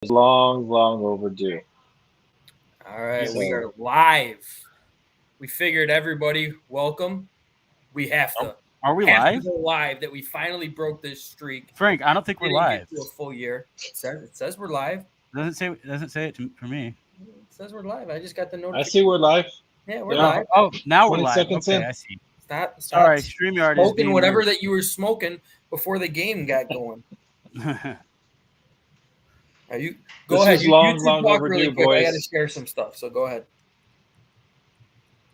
long, long overdue. All right, So- we are live. We figured everybody, welcome. We have to. Are we have live? to go live that we finally broke this streak. Frank, I don't think we're Didn't live. get to a full year. It says we're live. Doesn't say it for me. It says we're live. I just got the I notification. see we're live. Yeah, we're Yeah. live. Oh, now we're 20 live. seconds Okay, in. I see. Stop Sorry, StreamYard is smoking being whatever weird. that you were smoking before the game got going. You go This ahead. is You long, two long talk really overdue, quick. I boys. got to share some stuff, so go ahead.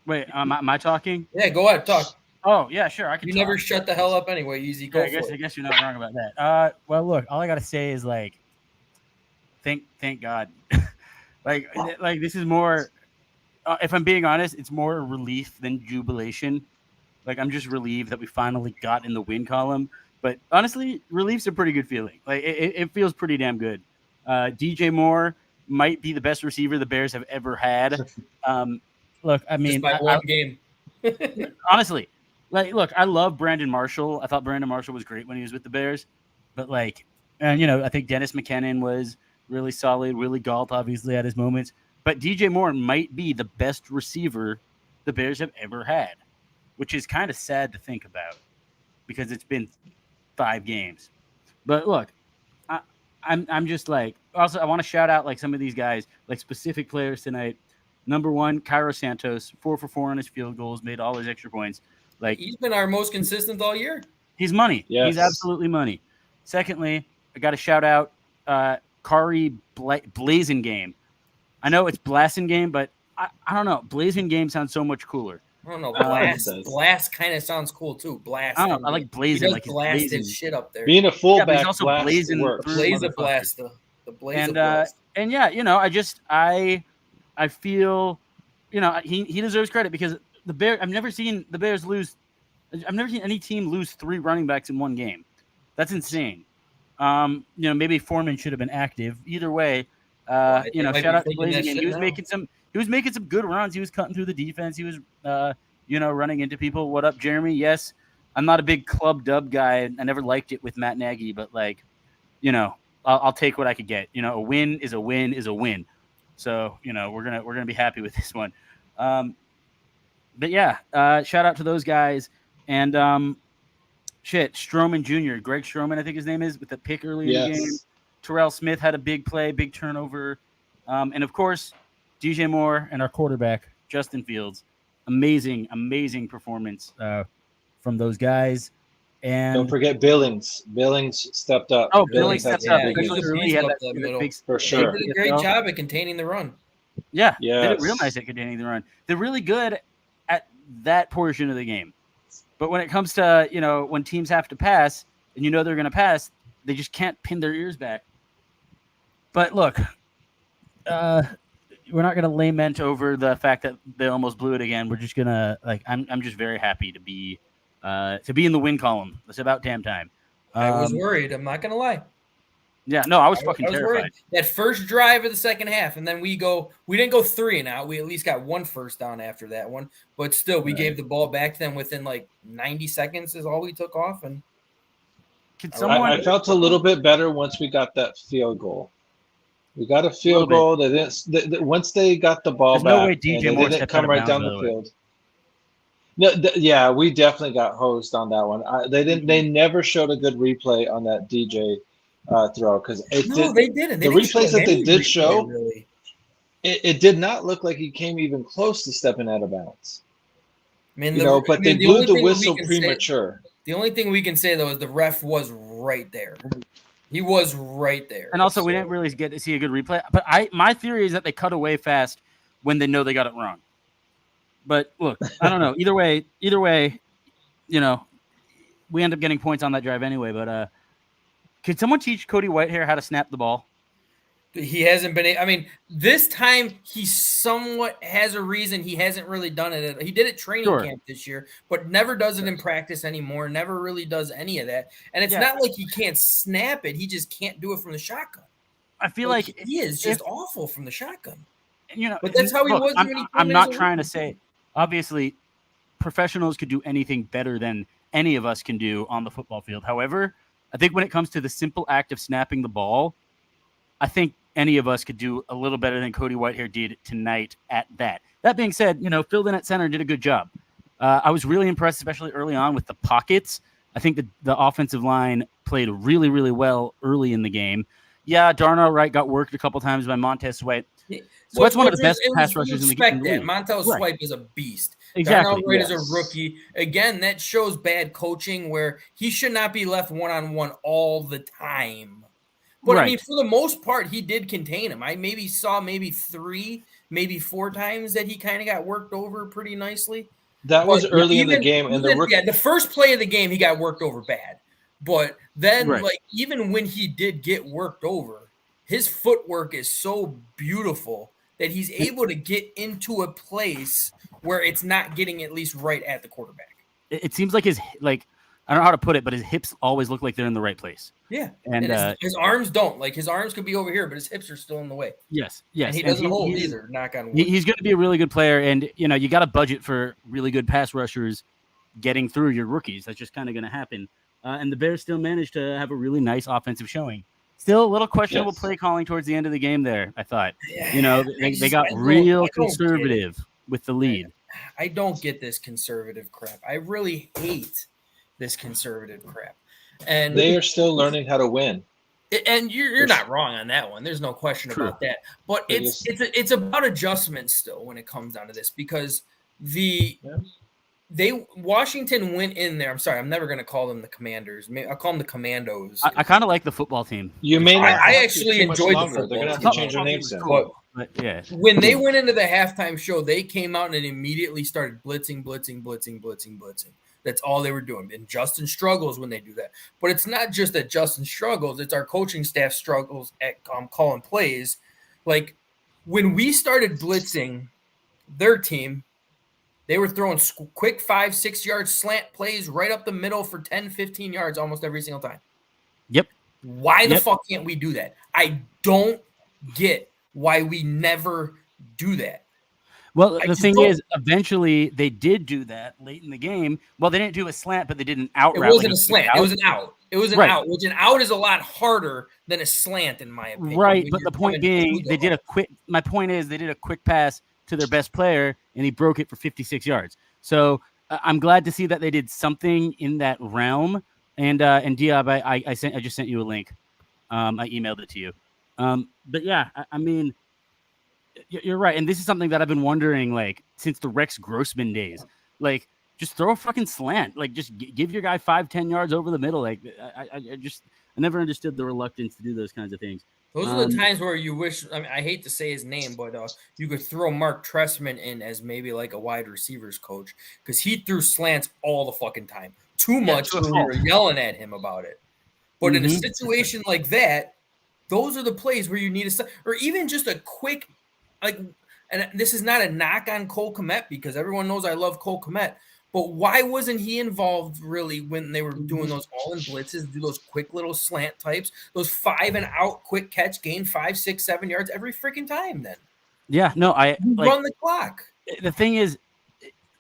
Wait, am I talking? Yeah, go ahead. Talk. Oh, yeah, sure. I can. You talk. never shut the hell up anyway. Easy, go Yeah, for I it. guess you're not wrong about that. Well, look, all I gotta say is thank God. like this is more. If I'm being honest, it's more relief than jubilation. Like I'm just relieved that we finally got in the win column. But honestly, relief's a pretty good feeling. Like it feels pretty damn good. DJ Moore might be the best receiver the Bears have ever had. Look, I mean, Just by one game. honestly, look, I love Brandon Marshall. I thought Brandon Marshall was great when he was with the Bears, but I think Dennis McKinnon was really solid. Willie Gault obviously had his moments, but DJ Moore might be the best receiver the Bears have ever had, which is kind of sad to think about because it's been 5 games. But look, I'm just also I want to shout out some of these guys, specific players tonight. Number 1, Cairo Santos, 4 for 4 on his field goals, made all his extra points. He's been our most consistent all year. He's money. Yes. He's absolutely money. Secondly, I got to shout out Kari Blazing. I know it's Blasting Game, but I don't know. Blazing Game sounds so much cooler. I don't know. Blast. Blast kind of sounds cool too. Blast. I don't know. I like Blazing. He Like does blast blazing. his shit up there. Being a Yeah, but fullback, he's also blast blazing works. through Blaze a motherfucker. blast. The blaze of blast. And yeah, I feel, he deserves credit because I've never seen the Bears lose. I've never seen any team lose 3 running backs in one game. That's insane. Maybe Foreman should have been active. Either way, might shout be out to thinking Blazing. that And shit now. he was making some good runs. He was cutting through the defense. He was, running into people. What up, Jeremy? Yes, I'm not a big club dub guy. I never liked it with Matt Nagy, but I'll take what I could get. A win is a win is a win. So we're gonna be happy with this one. But yeah, shout out to those guys and Stroman Jr. Greg Stroman, I think his name is, with the pick early in the game. Terrell Smith had a big play, big turnover, and of course DJ Moore and our quarterback Justin Fields. Amazing performance from those guys. And Don't forget Billings. Billings stepped up. Oh, Billings had stepped some up. big He games. beefed He had up that that middle. big- For They sure. did a great job at containing the run. Yeah, they Yes. did real nice at containing the run. They're really good at that portion of the game. But when it comes to, when teams have to pass and they're going to pass, they just can't pin their ears back. But look, we're not going to lament over the fact that they almost blew it again. We're just going to, I'm just very happy to be in the win column. It's about damn time. I was worried. I'm not going to lie. Yeah, no, I was fucking I was terrified. worried. That first drive of the second half, and then we didn't go 3 and out. We at least got 1 first down after that one. But still, we gave the ball back to them within 90 seconds is all we took off. And I felt a little bit better once we got that field goal. We got a field goal. They didn't. Once they got the ball There's back, no way DJ and Moore they didn't stepped come out of right bounds, down by the the way. field. No, yeah, we definitely got hosed on that one. They didn't. They never showed a good replay on that DJ throw because they didn't. The replays that they did show, really. it did not look like he came even close to stepping out of bounds. I mean, but they blew the whistle premature. The only thing we can say though is the ref was right there. He was right there. And also, we didn't really get to see a good replay. But my theory is that they cut away fast when they know they got it wrong. But look, I don't know. Either way, we end up getting points on that drive anyway. But could someone teach Cody Whitehair how to snap the ball? He hasn't been. I mean, this time he somewhat has a reason. He hasn't really done it. He did it training camp this year, but never does it in practice anymore. Never really does any of that. And it's not like he can't snap it. He just can't do it from the shotgun. I feel like he is just awful from the shotgun. But that's how he was. I'm not trying to say. Obviously, professionals could do anything better than any of us can do on the football field. However, I think when it comes to the simple act of snapping the ball, I think any of us could do a little better than Cody Whitehair did tonight at that. That being said, filled in at center and did a good job. I was really impressed, especially early on with the pockets. I think the offensive line played really, really well early in the game. Yeah, Darnell Wright got worked a couple times by Montez Sweat. Sweat's one of the best pass rushers in the league. Montez Sweat is a beast. Exactly. Darnell Wright is a rookie. Again, that shows bad coaching where he should not be left one-on-one all the time. But, I mean, for the most part, he did contain him. I saw 3, maybe 4 times that he kind of got worked over pretty nicely. That was early in the game. And the first play of the game, he got worked over bad. But then, even when he did get worked over, his footwork is so beautiful that he's able to get into a place where it's not getting at least right at the quarterback. It seems like I don't know how to put it, but his hips always look like they're in the right place. Yeah. And his arms don't. Like, his arms could be over here, but his hips are still in the way. Yes. And he doesn't hold either, knock on wood. He's going to be a really good player, and, you got a budget for really good pass rushers getting through your rookies. That's just kind of going to happen. And the Bears still managed to have a really nice offensive showing. Still a little questionable play calling towards the end of the game there, I thought. They got real conservative with the lead. I don't get this conservative crap. I really hate this conservative crap. And they are still learning how to win. And you're not wrong on that one. There's no question about that. But it's about adjustment still when it comes down to this, because Washington went in there. I'm sorry, I'm never going to call them the Commanders. I'll call them the Commandos. I kind of like the football team. You may not. I actually enjoyed the football. They're going to have to change their names soon. But yeah. When they went into the halftime show, they came out and immediately started blitzing. That's all they were doing. And Justin struggles when they do that. But it's not just that Justin struggles. It's our coaching staff struggles at calling plays. Like, when we started blitzing their team, they were throwing quick 5-6 yard slant plays right up the middle for 10, 15 yards almost every single time. Yep. Why the fuck can't we do that? I don't get why we never do that. Well, the thing is, eventually they did do that late in the game. Well, they didn't do a slant, but they did an out route. It wasn't a slant. It was an out. It was an out, which an out is a lot harder than a slant, in my opinion. Right, but the point being, they did a quick pass to their best player, and he broke it for 56 yards. So I'm glad to see that they did something in that realm. And Diab, I just sent you a link. I emailed it to you. But yeah, I mean, you're right. And this is something that I've been wondering, like, since the Rex Grossman days. Like, just throw a fucking slant. Like, just give your guy 5-10 yards over the middle. Like, I never understood the reluctance to do those kinds of things. Those are the times where you wish, I mean, I hate to say his name, but you could throw Mark Trestman in as maybe like a wide receivers coach, because he threw slants all the fucking time. Too much. We were yelling at him about it. But in a situation like that, those are the plays where you need a, or even just a quick, like, and this is not a knock on Cole Kmet, because everyone knows I love Cole Kmet, but why wasn't he involved really when they were doing those all-in blitzes, do those quick little slant types, those 5-and-out quick catch, gain 5, 6, 7 yards every freaking time then? Yeah, no, run the clock. The thing is,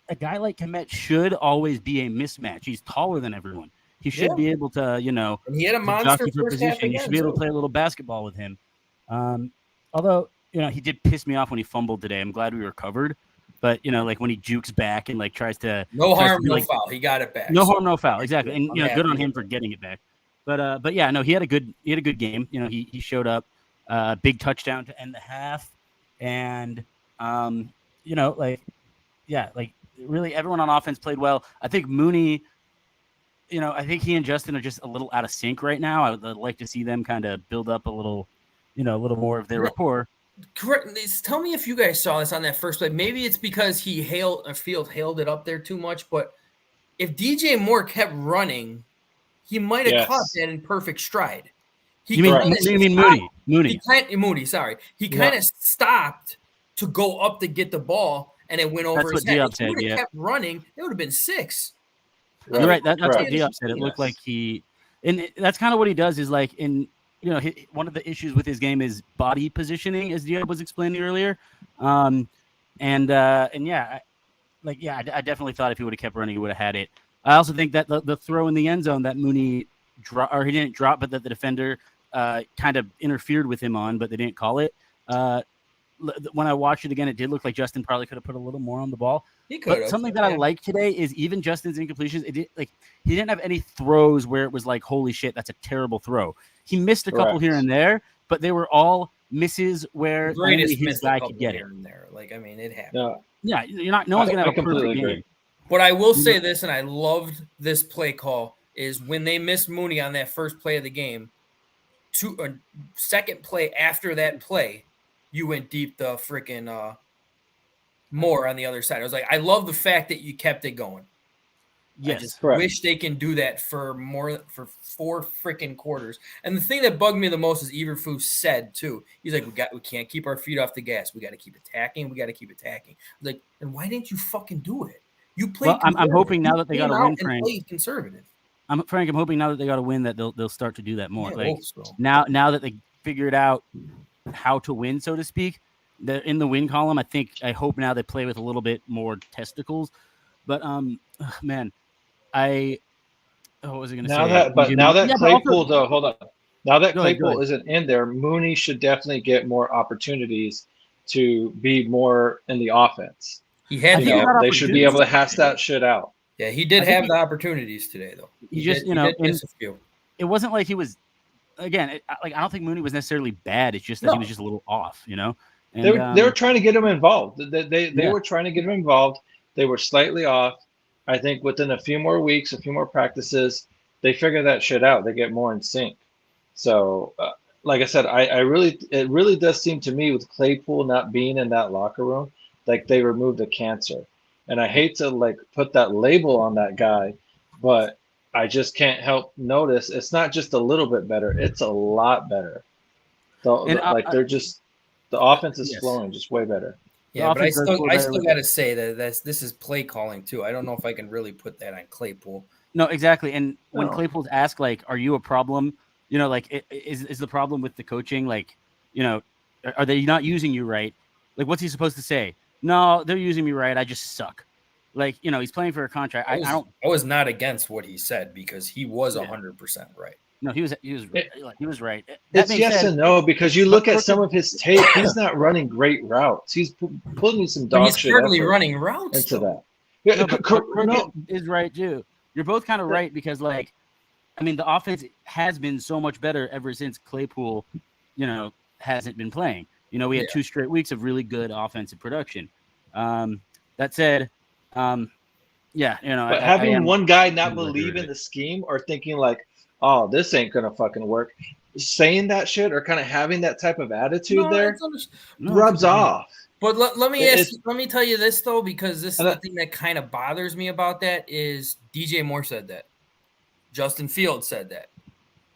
a guy like Kmet should always be a mismatch. He's taller than everyone. He should be able to, and he had a monster first half again. You should be able to play a little basketball with him. Although, he did piss me off when he fumbled today. I'm glad we recovered. But, like when he jukes back and like tries to no harm, no foul. He got it back. No harm, no foul. Exactly. And good on him for getting it back. But yeah, no, he had a good game. He showed up, big touchdown to end the half. And really everyone on offense played well. I think Mooney, I think he and Justin are just a little out of sync right now. I would like to see them kind of build up a little more of their rapport. Correct. Tell me if you guys saw this on that first play. Maybe it's because Field hailed it up there too much, but if DJ Moore kept running, he might have caught that in perfect stride. You mean Mooney? Mooney, sorry. He kind of stopped to go up to get the ball, and it went over his head. If he would have kept running, it would have been 6. You're right. That's what Diop said. It looked like and that's kind of what he does is like one of the issues with his game is body positioning, as Diop was explaining earlier. I definitely thought if he would have kept running, he would have had it. I also think that the throw in the end zone that Mooney he didn't drop, but that the defender kind of interfered with him on, but they didn't call it. When I watched it again, it did look like Justin probably could have put a little more on the ball. He could. But something that I like today is even Justin's incompletions. He didn't have any throws where it was like, holy shit, that's a terrible throw. He missed a couple here and there, but they were all misses where only his guy could get it. There. Like, I mean, it happened. Yeah, no one's gonna have a perfect game. But I will say this, and I loved this play call, is when they missed Mooney on that first play of the game, second play after that play, you went deep the freaking Moore on the other side. I was like, I love the fact that you kept it going. Yes, I just wish they can do that for 4 freaking quarters. And the thing that bugged me the most is Eberflus said too. He's like, we can't keep our feet off the gas. We got to keep attacking. I was like, and why didn't you fucking do it? You played. Well, I'm hoping now that they got a win, Frank. Conservative. I'm hoping now that they got a win that they'll start to do that more. Yeah, now that they figured out how to win, so to speak, they're in the win column. I hope now they play with a little bit more testicles. But man, what was I going to say? Now that Claypool, though, hold on. Now that Claypool isn't in there, Mooney should definitely get more opportunities to be more in the offense. They should be able to hash that shit out. Yeah, he did have the opportunities today, though. He just miss a few. It wasn't like he was. Again, I don't think Mooney was necessarily bad. It's just that he was just a little off, And, they were trying to get him involved. They were trying to get him involved. They were slightly off. I think within a few more weeks, a few more practices, they figure that shit out. They get more in sync. So, like I said, it really does seem to me with Claypool not being in that locker room, like they removed a cancer. And I hate to put that label on that guy, but I just can't help notice it's not just a little bit better; it's a lot better. The offense is flowing just way better. Yeah, but I still got to say that this is play calling too. I don't know if I can really put that on Claypool. No, exactly. And when Claypool's asked, are you a problem? Is the problem with the coaching? Are they not using you right? What's he supposed to say? No, they're using me right. I just suck. He's playing for a contract. I was not against what he said because he was 100% right. No, he was right. He was right. It's yes and no because you look at some of his tape. He's not running great routes. He's putting some dog shit. He's certainly running routes into that. Yeah, is right too. You're both kind of right because the offense has been so much better ever since Claypool, hasn't been playing. We had 2 straight weeks of really good offensive production. That said, but having one guy not believe in the scheme or thinking oh, this ain't gonna fucking work, saying that shit or kind of having that type of attitude rubs off. But let me tell you this though, because this is the thing that kind of bothers me about that is DJ Moore said that, Justin Fields said that,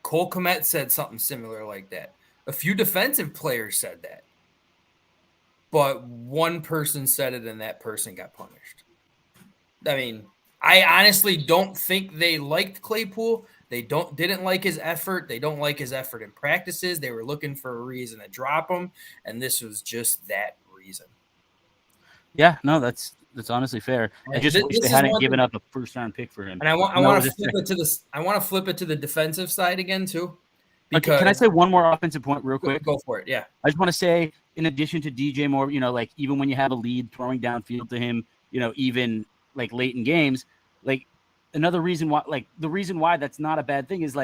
Cole Kmet said something similar like that. A few defensive players said that. But one person said it and that person got punished. I mean, I honestly don't think they liked Claypool. They didn't like his effort. They don't like his effort in practices. They were looking for a reason to drop him, and this was just that reason. Yeah, no, that's honestly fair. I just wish they hadn't given up a first-round pick for him. And I want to flip it to this. I want to flip it to the defensive side again too. Okay, can I say one more offensive point real quick? Go for it. Yeah. I just want to say, in addition to DJ Moore, even when you have a lead, throwing downfield to him, even late in games, another reason why, the reason why that's not a bad thing is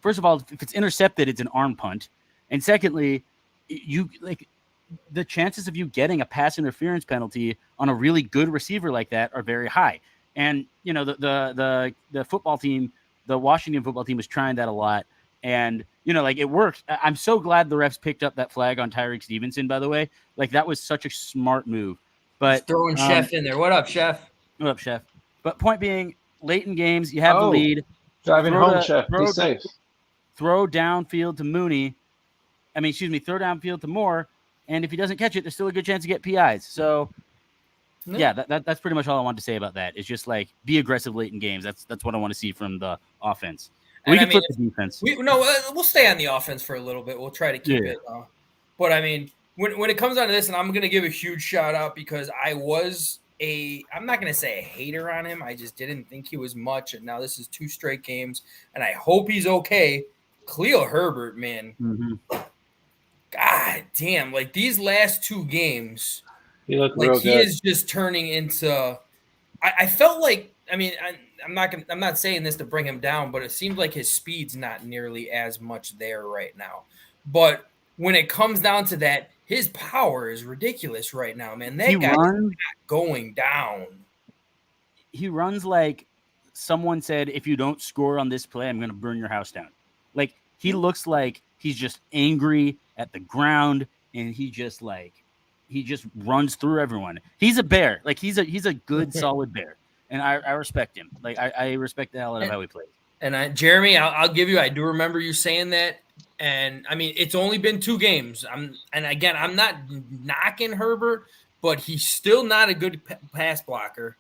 first of all, if it's intercepted, it's an arm punt, and secondly, the chances of you getting a pass interference penalty on a really good receiver like that are very high. And the football team, the Washington football team, was trying that a lot. And, it worked. I'm so glad the refs picked up that flag on Tyreek Stevenson, by the way. That was such a smart move. But just throwing Chef in there. What up, Chef? What up, Chef? But point being, late in games, you have the lead. Driving home, Chef. Be safe. Throw downfield to Mooney. Throw downfield to Moore. And if he doesn't catch it, there's still a good chance to get PIs. So, that's pretty much all I wanted to say about that. It's just be aggressive late in games. That's what I want to see from the offense. We can flip the defense. We'll stay on the offense for a little bit. We'll try to keep it. But when it comes down to this, and I'm going to give a huge shout out because I'm not going to say a hater on him. I just didn't think he was much. And now this is 2 straight games. And I hope he's okay. Khalil Herbert, man. Mm-hmm. God damn! Like these last 2 games, he looked like real he good. is just turning into. I felt like. I mean, I'm not saying this to bring him down, but it seems like his speed's not nearly as much there right now. But when it comes down to that, his power is ridiculous right now, man. That guy is not going down. He runs like someone said, if you don't score on this play, I'm going to burn your house down. Like, he looks like he's just angry at the ground, and he just runs through everyone. He's a bear. Like, he's a good, solid bear. And I respect him. Like, I respect the hell out of how he plays. And Jeremy, I'll give you, I do remember you saying that. And I mean, it's only been 2 games. I'm not knocking Herbert, but he's still not a good pass blocker.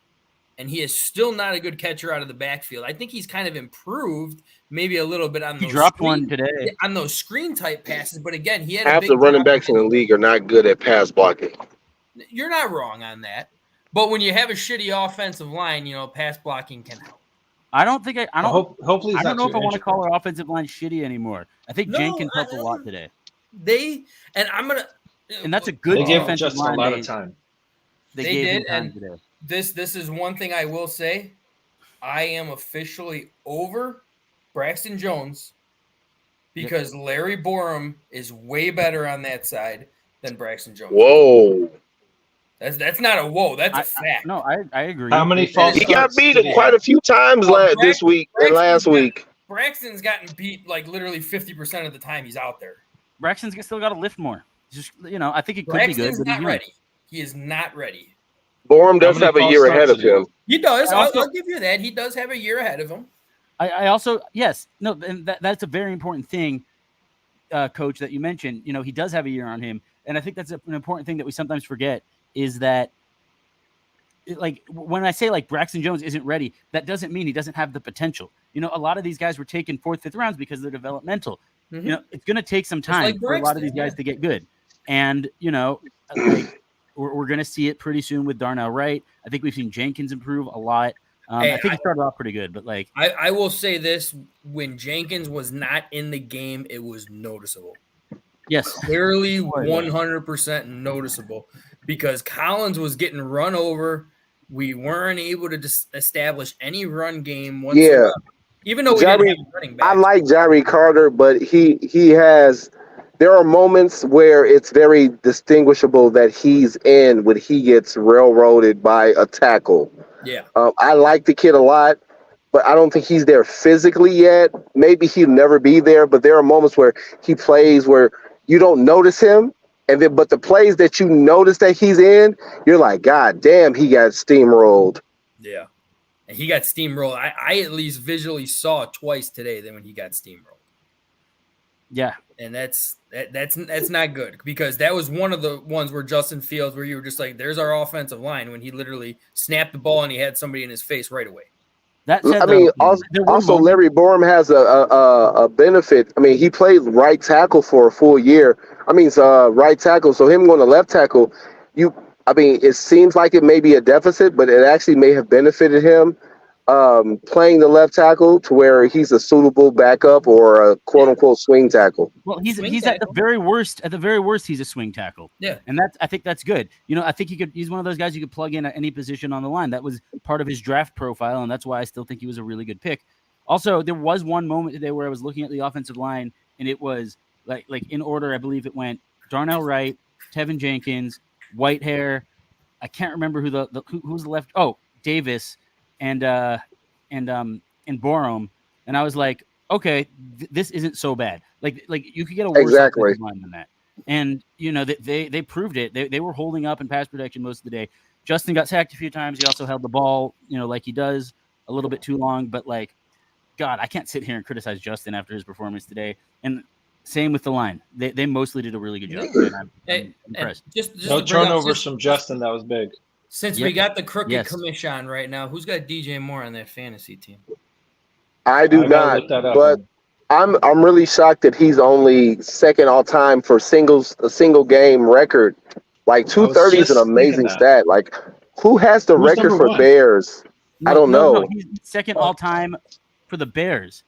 And he is still not a good catcher out of the backfield. I think he's kind of improved maybe a little bit on those. He dropped one today on those screen type passes, but again, he had half the running backs in the league are not good at pass blocking. You're not wrong on that. But when you have a shitty offensive line, pass blocking can help. I don't know if I want to call our offensive line shitty anymore. I think Jenkins helped a lot today. And that's a good defensive line. A lot of time. They did, and today. This is one thing I will say. I am officially over Braxton Jones because Larry Borum is way better on that side than Braxton Jones. Whoa. That's not a whoa. That's a fact. No, I agree. How many false He got beat quite a few times this week and last week. Braxton's gotten beat like literally 50% of the time he's out there. Braxton's still got to lift more. Just I think it could Braxton's be good. But not ready. He is not ready. Borum does have a year ahead of him. He does. I'll give you that. He does have a year ahead of him. I also and that's a very important thing, Coach, that you mentioned. He does have a year on him, and I think that's an important thing that we sometimes forget. Is that when I say Braxton Jones isn't ready, that doesn't mean he doesn't have the potential. A lot of these guys were taken 4th, 5th rounds because they're developmental. Mm-hmm. It's going to take some time for a lot of these guys to get good. And, we're going to see it pretty soon with Darnell Wright. I think we've seen Jenkins improve a lot. I think he started off pretty good, but I will say this, when Jenkins was not in the game, it was noticeable. Yes. Clearly 100% noticeable. Because Collins was getting run over. We weren't able to establish any run game whatsoever. Even though we didn't have running back. I like Jyree Carter, but he has – there are moments where it's very distinguishable that he's in when he gets railroaded by a tackle. Yeah. I like the kid a lot, but I don't think he's there physically yet. Maybe he'll never be there, but there are moments where he plays where you don't notice him. But the plays that you notice that he's in, you're like, God damn, he got steamrolled. Yeah. And he got steamrolled. I at least visually saw it twice today when he got steamrolled. Yeah. And that's not good, because that was one of the ones where Justin Fields, where you were just like, there's our offensive line, when he literally snapped the ball and he had somebody in his face right away. That said, also Larry Borum has a benefit. I mean, he played right tackle for a full year. Right tackle. So him going to left tackle, it seems like it may be a deficit, but it actually may have benefited him playing the left tackle to where he's a suitable backup or a quote unquote swing tackle. Well, he's at the very worst. At the very worst, he's a swing tackle. Yeah, and I think that's good. I think he's one of those guys you could plug in at any position on the line. That was part of his draft profile, and that's why I still think he was a really good pick. Also, there was one moment today where I was looking at the offensive line, and it was like in order. I believe it went Darnell Wright, Tevin Jenkins, Whitehair. I can't remember who was the left. Oh, Davis and Borum. And I was like, okay, this isn't so bad. Like you could get a worse offensive line than that. And they proved it. They were holding up in pass protection most of the day. Justin got sacked a few times. He also held the ball, like he does, a little bit too long. But God, I can't sit here and criticize Justin after his performance today. And same with the line. They mostly did a really good job. I'm impressed. Just no turnovers from Justin. That was big. Since we got the crooked commission right now, who's got DJ Moore on that fantasy team? I do not, but I'm really shocked that he's only second all time for a single game record. 230 is an amazing stat. Who has the record for Bears? I don't know. He's second all time for the Bears.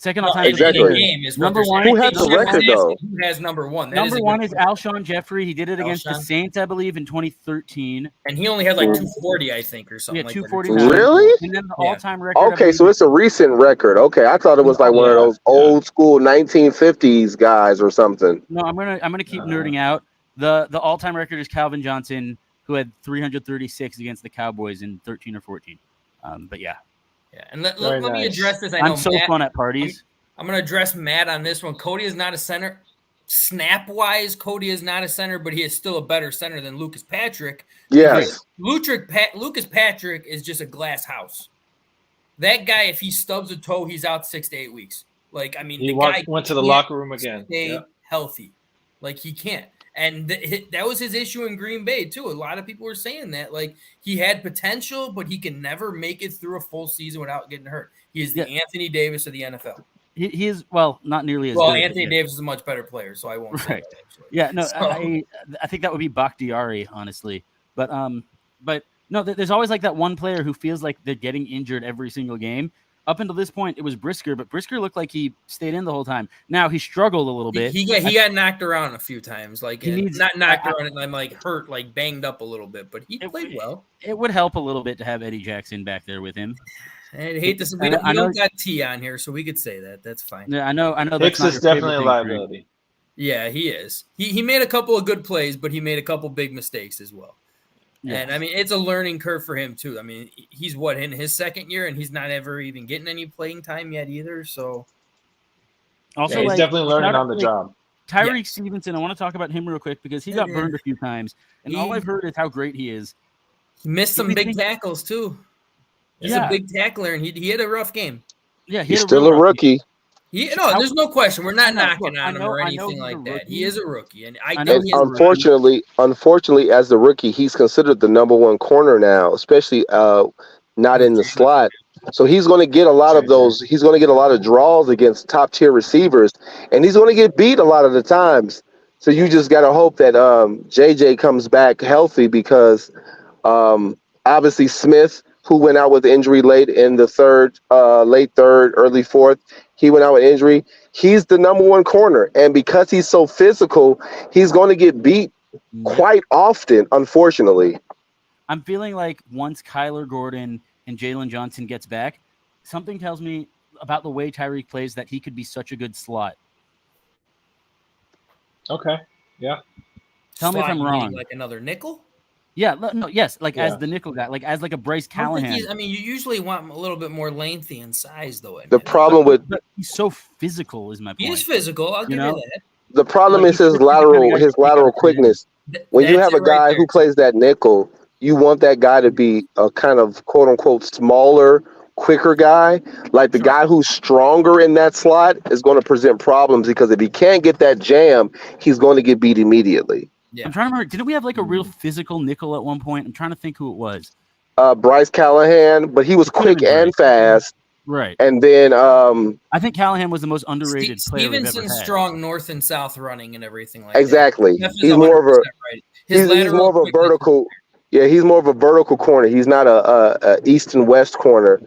Second all time. Exactly. Game is number one. Who has the record though? Who has number one? Number one is Alshon Jeffrey. He did it against the Saints, I believe, in 2013. And he only had like 240, I think, or something. Yeah, like 249. Really? And then the all-time record. Okay, so it's a recent record. Okay, I thought it was like one of those old school 1950s guys or something. No, I'm gonna keep nerding out. The all-time record is Calvin Johnson, who had 336 against the Cowboys in 13 or 14. But yeah. Yeah, and let me address this. I'm so fun at parties. I'm going to address Matt on this one. Cody is not a center. Snap-wise, Cody is not a center, but he is still a better center than Lucas Patrick. Yes. Lucas Patrick is just a glass house. That guy, if he stubs a toe, he's out 6 to 8 weeks. Like, I mean, he went to the locker room again. Stay healthy. Like, he can't. And that was his issue in Green Bay, too. A lot of people were saying that. Like, he had potential, but he can never make it through a full season without getting hurt. He is the Anthony Davis of the NFL. He is, not nearly as well. good. Anthony Davis is a much better player, so I won't say that. Actually. Yeah, no, I think that would be Bakhtiari, honestly. But no, there's always like that one player who feels like they're getting injured every single game. Up until this point, it was Brisker, but Brisker looked like he stayed in the whole time. Now he struggled a little bit. He got knocked around a few times, like not knocked around and I'm like hurt, like banged up a little bit, but he played well. It would help a little bit to have Eddie Jackson back there with him. I hate this. We don't got T on here, so we could say that. That's fine. Yeah, I know. Hicks is definitely a liability. Yeah, he is. He made a couple of good plays, but he made a couple big mistakes as well. Yeah. And I mean, it's a learning curve for him too. I mean, he's in his second year, and he's not ever even getting any playing time yet either. So, also, he's definitely learning on the job. Tyreek Stevenson, I want to talk about him real quick because he got burned a few times, and all I've heard is how great he is. He missed some big tackles too. He's a big tackler, and he had a rough game. Yeah, he's still a rookie. There's no question. We're not knocking on him or anything like that. He is a rookie, and unfortunately, as the rookie, he's considered the number one corner now, especially not in the slot. So he's going to get a lot of those. He's going to get a lot of draws against top tier receivers, and he's going to get beat a lot of the times. So you just got to hope that JJ comes back healthy because obviously Smith, who went out with injury late in the late third, early fourth. He went out with injury. He's the number one corner. And because he's so physical, he's going to get beat quite often, unfortunately. I'm feeling like once Kyler Gordon and Jalen Johnson gets back, something tells me about the way Tyreek plays that he could be such a good slot. Okay. Yeah. Tell me if I'm wrong. Like another nickel? Yeah, as the nickel guy, like as like a Bryce Callahan. You usually want him a little bit more lengthy in size, though. The problem but he's so physical is my point. He is physical. I'll give you that. The problem is his lateral quickness. When you have a guy who plays that nickel, you want that guy to be a kind of quote unquote smaller, quicker guy. Like the guy who's stronger in that slot is going to present problems because if he can't get that jam, he's going to get beat immediately. Yeah. I'm trying to remember. Didn't we have like a real physical nickel at one point? I'm trying to think who it was. Bryce Callahan, but he was quick and fast. Right. And then I think Callahan was the most underrated player we've ever had. Stevenson's strong north and south running and everything like exactly. that. He's more of a he's more of a vertical. Yeah, he's more of a vertical corner. He's not a east and west corner.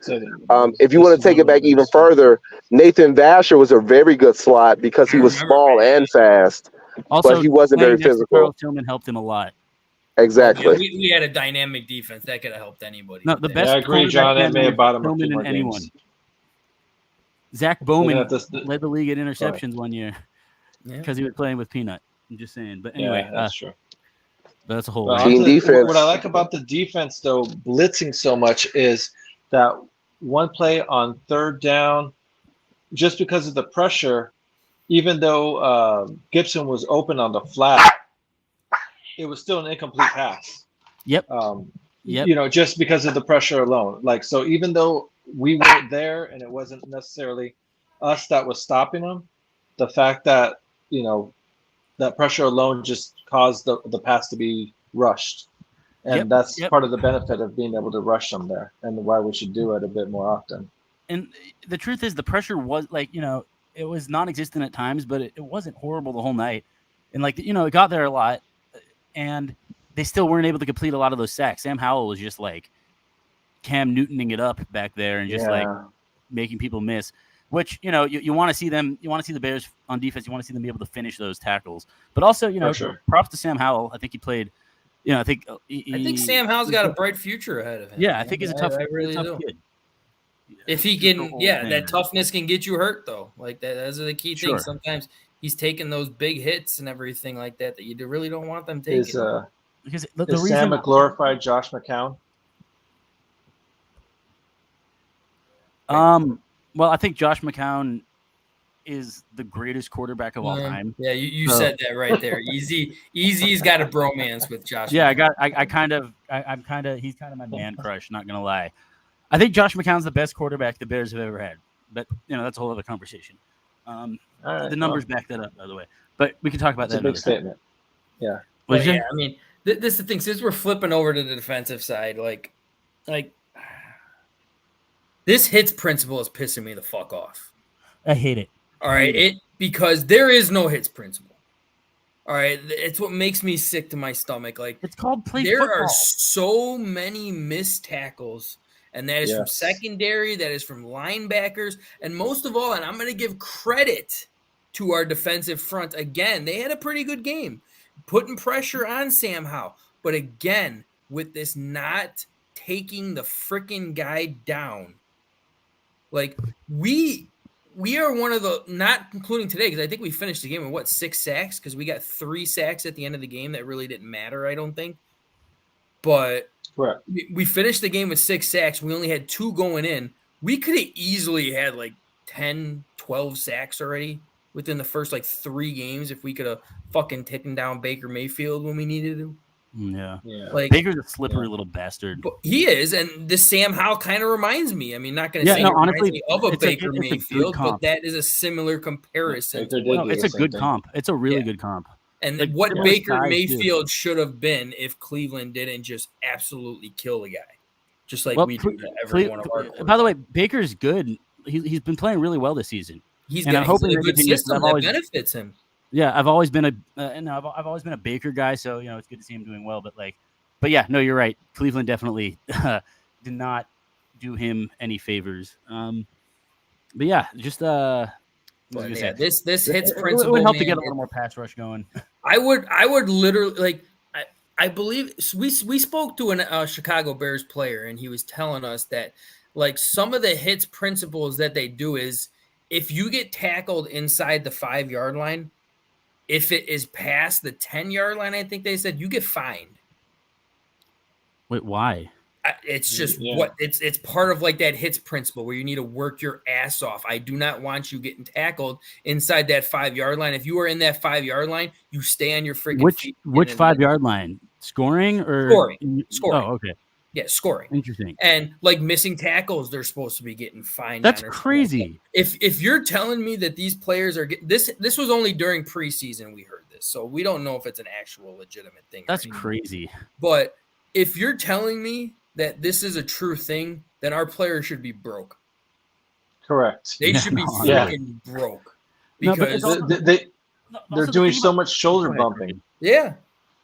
If you want to take it back even further, Nathan Vasher was a very good slot because he was small and fast. Also, but he wasn't very physical. Charles Tillman helped him a lot. Exactly. Yeah, we had a dynamic defense that could have helped anybody. No, the best. I agree, John. That may have bought him than anyone. Zach Bowman led the league at interceptions one year because he was playing with Peanut. I'm just saying. But anyway, that's true. That's a whole defense. What I like about the defense, though, blitzing so much is that one play on third down, just because of the pressure, even though Gibson was open on the flat, it was still an incomplete pass. Yep. Just because of the pressure alone. Like, so even though we weren't there and it wasn't necessarily us that was stopping them, the fact that, that pressure alone just caused the pass to be rushed. And that's part of the benefit of being able to rush them there and why we should do it a bit more often. And the truth is the pressure was it was non-existent at times, but it wasn't horrible the whole night. And it got there a lot and they still weren't able to complete a lot of those sacks. Sam Howell was just like Cam Newtoning it up back there and just making people miss. which, you know, you want to see them. You want to see the Bears on defense. You want to see them be able to finish those tackles. But also, you know, props to Sam Howell. I think he played. You know, I think Sam Howell's got a bright future ahead of him. Yeah, I think he's a tough kid. If he can, that toughness can get you hurt though. Like those are the key things. Sometimes he's taking those big hits and everything like that you really don't want them taking. Is Sam a glorified Josh McCown? Well, I think Josh McCown is the greatest quarterback of all time. Yeah, you said that right there. Easy's got a bromance with Josh. Yeah, McCown. He's kind of my man crush, not gonna lie. I think Josh McCown's the best quarterback the Bears have ever had. But you know, that's a whole other conversation. The numbers back that up, by the way. But we can talk about that. It's a big statement. Yeah. I mean, this is the thing. Since we're flipping over to the defensive side, like this hits principle is pissing me the fuck off. I hate it. All right, because there is no hits principle. All right, it's what makes me sick to my stomach. Like it's called play there football. Are so many missed tackles, and that is from secondary, that is from linebackers, and most of all, and I'm going to give credit to our defensive front again. They had a pretty good game, putting pressure on Sam Howell, but again, with this not taking the freaking guy down, like we are one of the, not including today, because I think we finished the game with 6 sacks, because we got 3 sacks at the end of the game that really didn't matter, I don't think. But we finished the game with 6 sacks. We only had 2 going in. We could have easily had like 10, 12 sacks already within the first like 3 games if we could have fucking taken down Baker Mayfield when we needed to. Yeah. Like Baker's a slippery little bastard. But he is, and this Sam Howell kind of reminds me. I mean, not going to say honestly, me of a Baker Mayfield, but that is a similar comparison. It's a good comp. It's a really good comp. And like, what Baker Mayfield should have been if Cleveland didn't just absolutely kill the guy, just like we do to every one of our quarterbacks. By the way, Baker's good. He's been playing really well this season. He's got a good system that benefits him. Yeah, I've always been I've always been a Baker guy, so you know it's good to see him doing well. But yeah, no, you're right. Cleveland definitely did not do him any favors. But yeah, just this hits principle. It would help to get a little more pass rush going. I would literally like. I believe we spoke to a Chicago Bears player, and he was telling us that like some of the hits principles that they do is if you get tackled inside the 5-yard line. If it is past the 10-yard line, I think they said you get fined. Wait, why? It's just it's part of like that hits principle where you need to work your ass off. I do not want you getting tackled inside that 5-yard line. If you are in that 5-yard line, you stay on your freaking feet. Which 5-yard line? Scoring or scoring? Oh, okay. Yeah, scoring. Interesting. And like missing tackles, they're supposed to be getting fined. That's crazy. If you're telling me that these players are getting this was only during preseason we heard this, so we don't know if it's an actual legitimate thing. That's crazy. But if you're telling me that this is a true thing, then our players should be broke. Correct. They should be freaking broke because they're doing so much shoulder bumping. Yeah.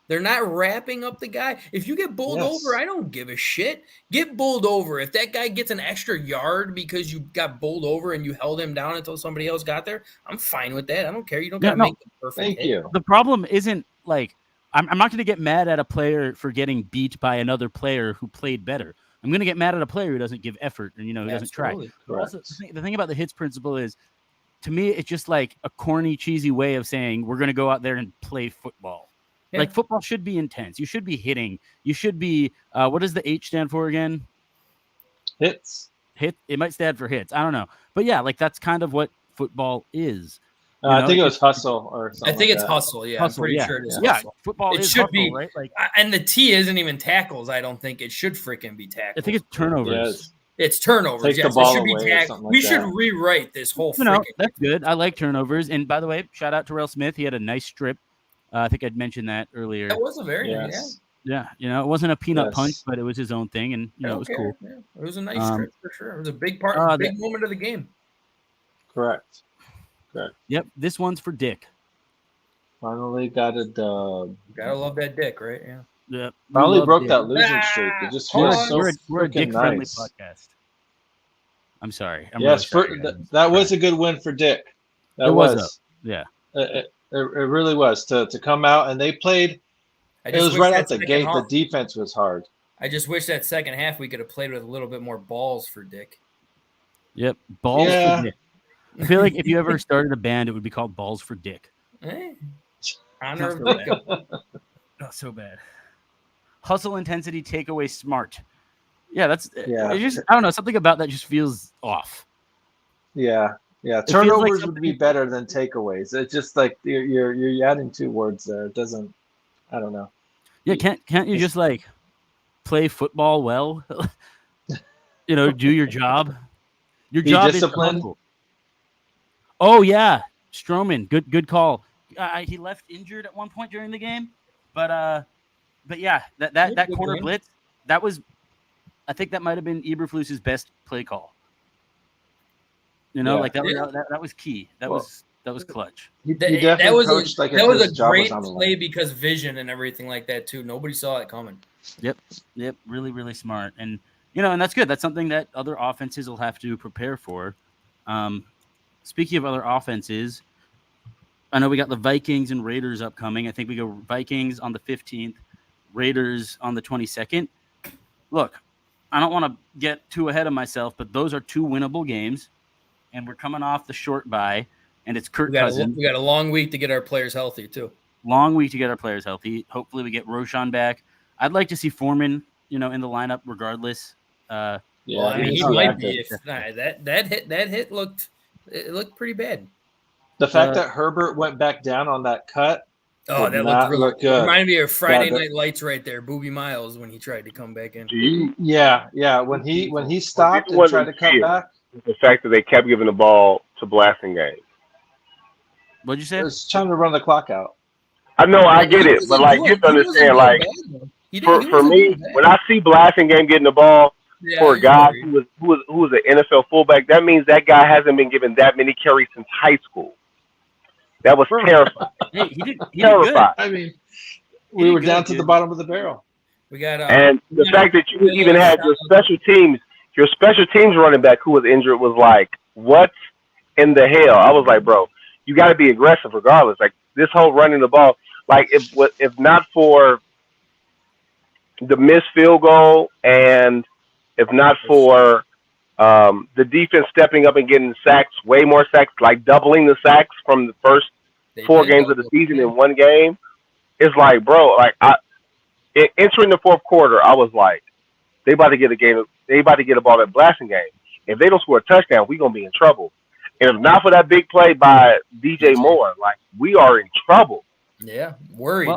They're not wrapping up the guy. If you get bowled over, I don't give a shit. Get bowled over. If that guy gets an extra yard because you got bowled over and you held him down until somebody else got there, I'm fine with that. I don't care. You don't got to make the perfect hit. The problem isn't like I'm not going to get mad at a player for getting beat by another player who played better. I'm going to get mad at a player who doesn't give effort and, who doesn't try. Also, the thing about the hits principle is, to me, it's just like a corny, cheesy way of saying we're going to go out there and play football. Yeah. Like football should be intense. You should be hitting. You should be. What does the H stand for again? Hits. Hit. It might stand for hits. I don't know. But yeah, like that's kind of what football is. I think it was hustle or something. I think it's hustle. Yeah, hustle, I'm pretty sure it is. Yeah, hustle. Football. It is should hustle, be right. Like, and the T isn't even tackles. I don't think it should freaking be tackles. I think it's turnovers. Yes. It's turnovers. Take the ball away or something like we should rewrite this whole. That's good. I like turnovers. And by the way, shout out to Terrell Smith. He had a nice strip. I think I'd mentioned that earlier. That was a very nice. Yeah, it wasn't a peanut punch, but it was his own thing, and it was cool. Yeah. It was a nice strip for sure. It was a big part, big moment of the game. Correct. Yep, this one's for Dick. Finally got a dub. Gotta love that Dick, right? Yeah. Yep. Finally broke that losing streak. It just feels so we're a Dick-friendly podcast. I'm sorry. Yes, that was a good win for Dick. That was. Yeah. It really was to come out, and they played. It was right out the gate. The defense was hard. I just wish that second half we could have played with a little bit more balls for Dick. Yep, balls for Dick. I feel like if you ever started a band, it would be called Balls for Dick. Honor of Dick. Not so bad. Hustle intensity, takeaway, smart. Yeah, that's. Yeah. Just, I don't know. Something about that just feels off. Yeah. Turnovers would be better than takeaways. It's just like you're adding two words there. It doesn't. I don't know. Yeah, can't you just like play football well? Do your job. Your job is disciplined. Oh yeah, Stroman, good call. He left injured at one point during the game, but yeah, that corner blitz, that was, I think that might have been Eberflus's best play call. That was key. That was clutch. That was a great play because vision and everything like that too. Nobody saw it coming. Yep. Really, really smart, and and that's good. That's something that other offenses will have to prepare for. Speaking of other offenses, I know we got the Vikings and Raiders upcoming. I think we go Vikings on the 15th, Raiders on the 22nd. Look, I don't want to get too ahead of myself, but those are two winnable games, and we're coming off the short bye, and it's Kirk Cousins. We got a long week to get our players healthy, too. Long week to get our players healthy. Hopefully we get Roshan back. I'd like to see Foreman, in the lineup regardless. He might be. That hit looked pretty bad. The fact that Herbert went back down on that cut. Oh, that looked really good. Reminded me of Friday Night Lights right there. Booby Miles when he tried to come back in. Yeah. When he stopped and tried to come back. The fact that they kept giving the ball to Blasingame. What'd you say? It was trying to run the clock out. I know, I get it, but you have to understand, for me, when I see Blasingame getting the ball for a guy who was an NFL fullback, that means that guy hasn't been given that many carries since high school. That was terrifying. Hey, he did terrifying. I mean, we were down to the bottom of the barrel. We got and the fact that you even had your special teams running back who was injured was like, what in the hell? I was like, bro, you got to be aggressive regardless. Like this whole running the ball, like if not for the missed field goal and if not for the defense stepping up and getting sacks, way more sacks, like doubling the sacks from the first 4 games of the season in one game, it's like, bro, entering the fourth quarter, I was like, they about to get a ball at Blasingame. If they don't score a touchdown, we're gonna be in trouble. And if not for that big play by DJ Moore, we are in trouble. Yeah, worried.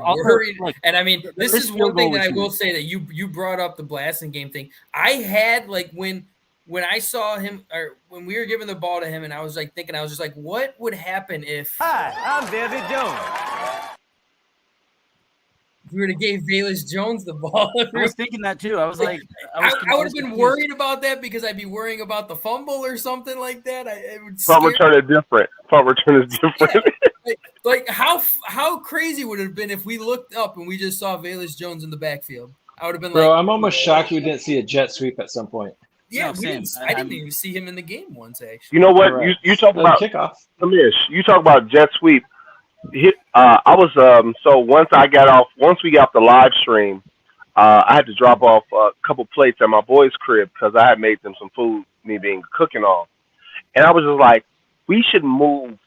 And I mean, this is one thing that I will say that you brought up the Blasingame thing. I had when I saw him, or when we were giving the ball to him, and I was just like, what would happen if? Hi, I'm David Jones. If we would have gave Velus Jones the ball. I was thinking that too. I was like, I would have been worried about that because I'd be worrying about the fumble or something like that. Punt return is different. Like how crazy would it have been if we looked up and we just saw Velus Jones in the backfield? I would have been I'm almost shocked we didn't see a jet sweep at some point. Yeah, I didn't even see him in the game once, actually. You know what? Right. You talk about kickoff. You talk about jet sweep. I was so once we got off the live stream, I had to drop off a couple plates at my boy's crib because I had made them some food, me being cooking all. And I was just like, we should move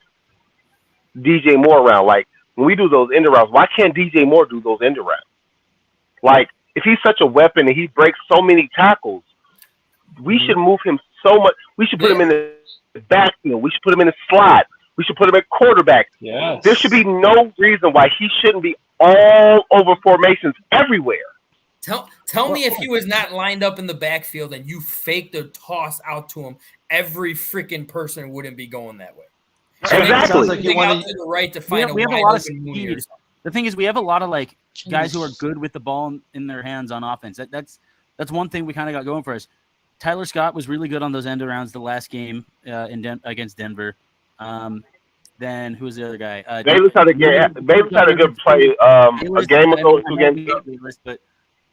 DJ Moore around. Like when we do those end routes, why can't DJ Moore do those end routes? Like if he's such a weapon and he breaks so many tackles, we should move him so much. We should put him in the backfield. We should put him in the slot. We should put him at quarterback. Yes. There should be no reason why he shouldn't be all over formations everywhere. Tell me if he was not lined up in the backfield and you faked a toss out to him, every freaking person wouldn't be going that way. Exactly. Like you want to the right to find we have a lot of speed. The thing is, we have a lot of guys who are good with the ball in their hands on offense. That's one thing we kind of got going for us. Tyler Scott was really good on those end arounds the last game against Denver. Then who was the other guy? Davis had a good play a game ago.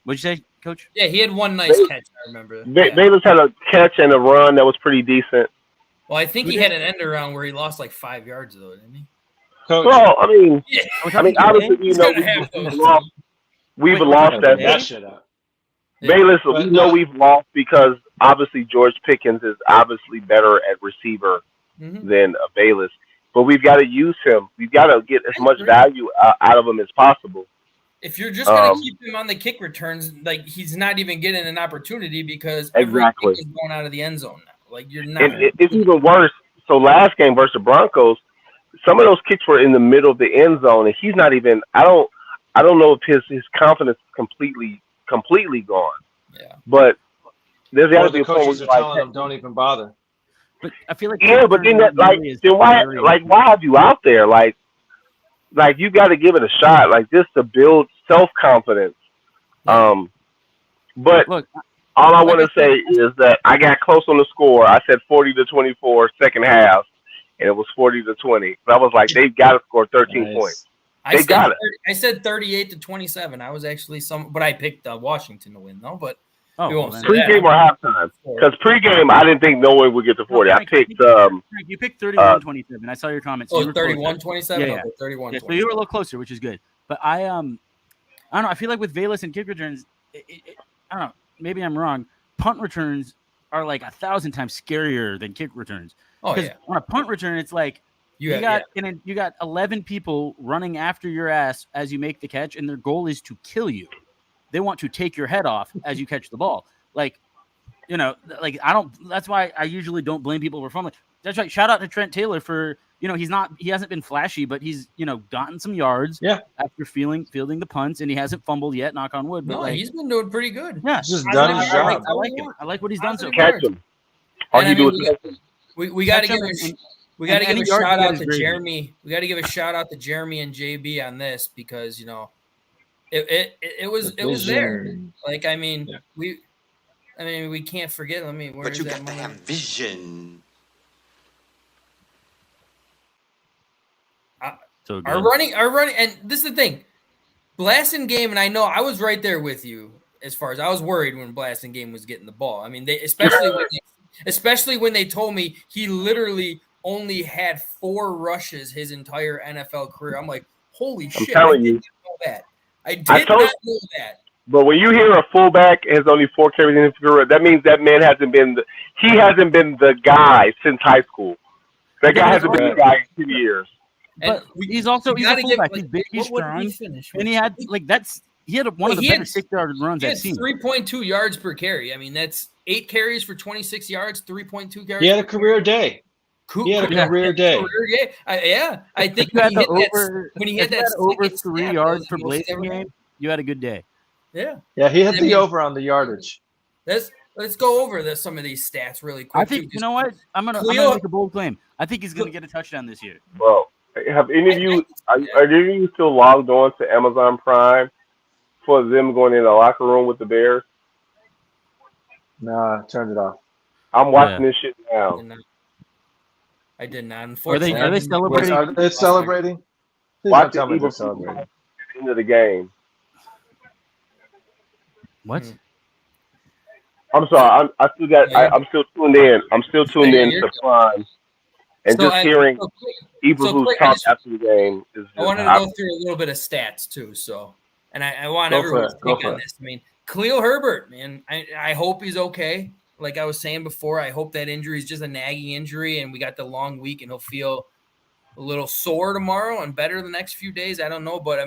What'd you say, Coach? Yeah, he had one nice catch. I remember. Bayless had a catch and a run that was pretty decent. Well, I think he had an end around where he lost like 5 yards though, didn't he? Coach, Well, I mean, obviously, we've lost that shit up. Bayless, we know we've lost because obviously George Pickens is obviously better at receiver than Bayless. But we've got to use him. We've got to get as much value out of him as possible. If you're just going to keep him on the kick returns, like he's not even getting an opportunity because everything is going out of the end zone now. Like you're not. And it's even worse. So last game versus the Broncos, some of those kicks were in the middle of the end zone, and he's not even. I don't know if his confidence is completely gone. Yeah. But there's got to be a point where telling him don't even bother. But I feel like but then that why have you out there? Like you got to give it a shot, like just to build self-confidence. But look, all I want to say is that I got close on the score. I said 40-24 second half, and it was 40-20. But I was like, they've got to score 13 points. I said 38-27. I was actually but I picked Washington to win though. But pregame or halftime? Because pregame, I didn't think no one would get to 40. I picked. You picked 31-27. I saw your comments. 31-27. Yeah, 31. So you were a little closer, which is good. But I don't know. I feel like with Bayless and kick returns, I don't know. Maybe I'm wrong. Punt returns are like 1,000 times scarier than kick returns. Oh yeah. On a punt return, it's like you got 11 people running after your ass as you make the catch, and their goal is to kill you. They want to take your head off as you catch the ball. Like, that's why I usually don't blame people for fumbling. That's right. Shout out to Trent Taylor for, he hasn't been flashy, but he's, gotten some yards after fielding the punts, and he hasn't fumbled yet, knock on wood. But he's been doing pretty good. Yeah. He's just done his job. I like him. I like what he's done so far. Catch him. All you do is catch him. We got to give a shout out to Jeremy. We got to give a shout out to Jeremy and JB on this because, it was there. Like, we can't forget. But you got to have vision. Our running, and this is the thing. Blasting game, and I know I was right there with you as far as I was worried when Blasting game was getting the ball. Especially when they told me he literally only had 4 rushes his entire NFL career. I'm like, holy shit! I didn't know that. I did not know that. But when you hear a fullback has only 4 carries in his career, that means that man hasn't been the guy since high school. That guy hasn't been the guy in 2 years. But he's a fullback. He's big, he's strong, and he had one of the better 6-yard runs I've seen. 3.2 yards per carry. That's 8 carries for 26 yards, 3.2 carries. He had a career day. I think when he had that over 3 yards per Blazing game, you had a good day. Yeah. Yeah, he hit the over on the yardage. Let's go over some of these stats really quick. I think, you know what? I'm gonna make a bold claim. I think he's going to get a touchdown this year. Well, have any of you are any of you still logged on to Amazon Prime for them going in the locker room with the Bears? Nah, turned it off. I'm watching this shit now. I did not. Unfortunately, are they celebrating? Are they celebrating? Watch it even celebrating. End of the game. What? I'm sorry. I'm still tuned in. I'm still tuned in to Prime, and just hearing Ibrahim's talk after the game is. I wanted to go through a little bit of stats too. So, and I want everyone to think on this. Khalil Herbert, man. I hope he's okay. Like I was saying before, I hope that injury is just a nagging injury, and we got the long week, and he'll feel a little sore tomorrow and better the next few days. I don't know, but